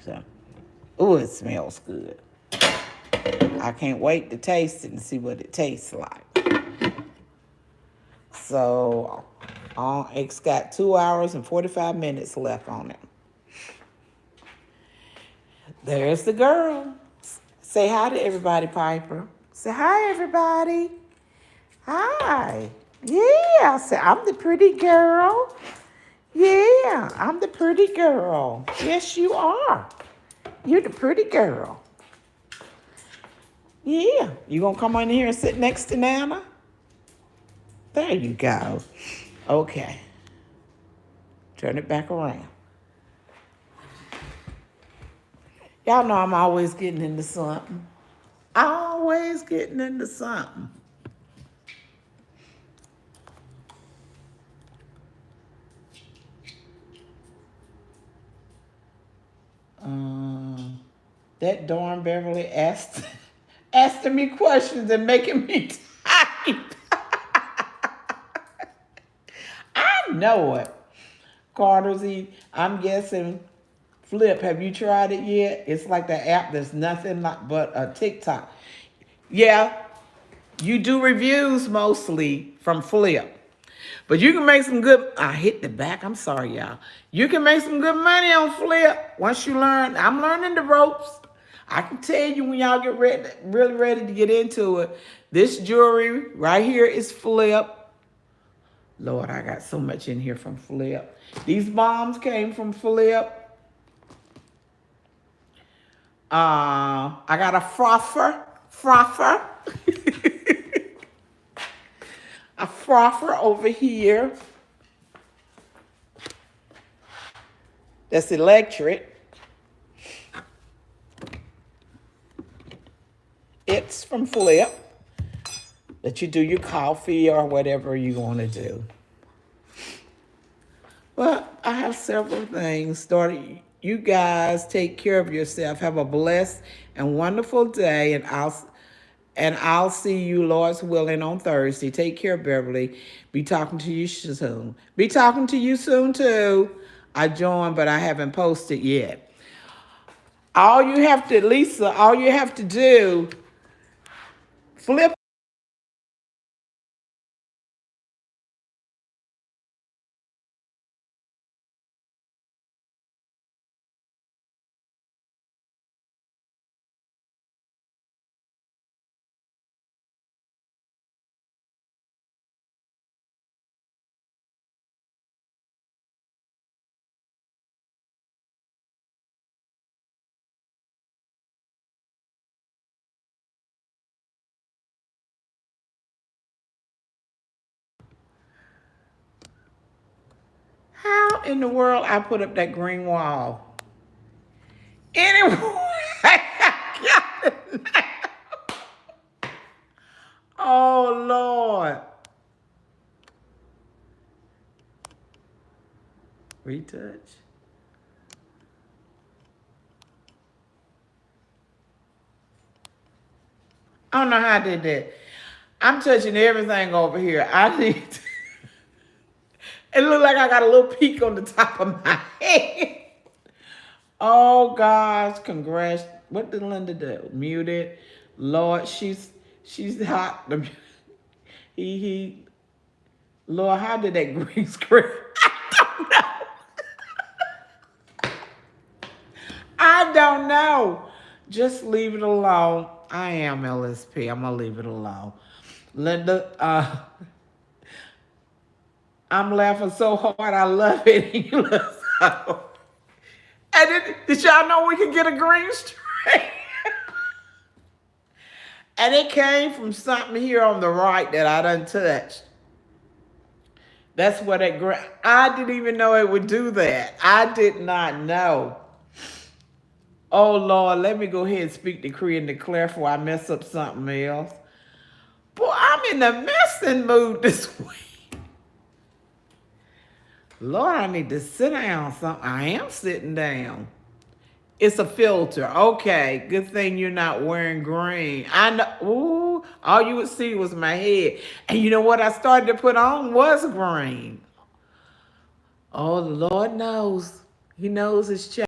So, oh, it smells good. I can't wait to taste it and see what it tastes like. So, it's got 2 hours and 45 minutes left on it. There's the girl. Say hi to everybody, Piper. Say hi, everybody. Hi. Yeah, say I'm the pretty girl. Yeah, I'm the pretty girl. Yes, you are. You're the pretty girl. Yeah. You gonna come on here and sit next to Nana? There you go. Okay. Turn it back around. Y'all know I'm always getting into something. Always getting into something. That darn Beverly asking me questions and making me type. I know it. Carter's, I'm guessing, Flip, have you tried it yet? It's like the app that's nothing like but a TikTok. Yeah, you do reviews mostly from Flip. But you can make some good, I hit the back, I'm sorry, y'all. You can make some good money on Flip once you learn. I'm learning the ropes. I can tell you when y'all get ready, really ready to get into it. This jewelry right here is Flip. Lord, I got so much in here from Flip. These bombs came from Flip. I got a frother. A frother over here. That's electric. It's from Flip. That you do your coffee or whatever you want to do. Well, I have several things started. You guys take care of yourself. Have a blessed and wonderful day, and I'll see you, Lord's willing, on Thursday. Take care, Beverly. Be talking to you soon. Be talking to you soon too. I joined, but I haven't posted yet. All you have to, Lisa, all you have to do, flip How in the world I put up that green wall? Anyway, oh Lord. Retouch. I don't know how I did that. I'm touching everything over here. I need to, it look like I got a little peak on the top of my head. Oh gosh, congrats. What did Linda do? Muted. Lord, she's hot. He Lord, how did that green screen? I don't know. Just leave it alone. I am LSP. I'm gonna leave it alone. Linda, I'm laughing so hard. I love it. And you look so. And did y'all know we could get a green screen? And it came from something here on the right that I done touched. That's what I didn't even know it would do that. I did not know. Oh, Lord, let me go ahead and speak, decree, and declare before I mess up something else. Boy, I'm in the messing mood this week. Lord, I need to sit down. I am sitting down. It's a filter. Okay, good thing you're not wearing green. I know. Ooh, all you would see was my head. And you know what I started to put on was green. Oh, the Lord knows. He knows his child.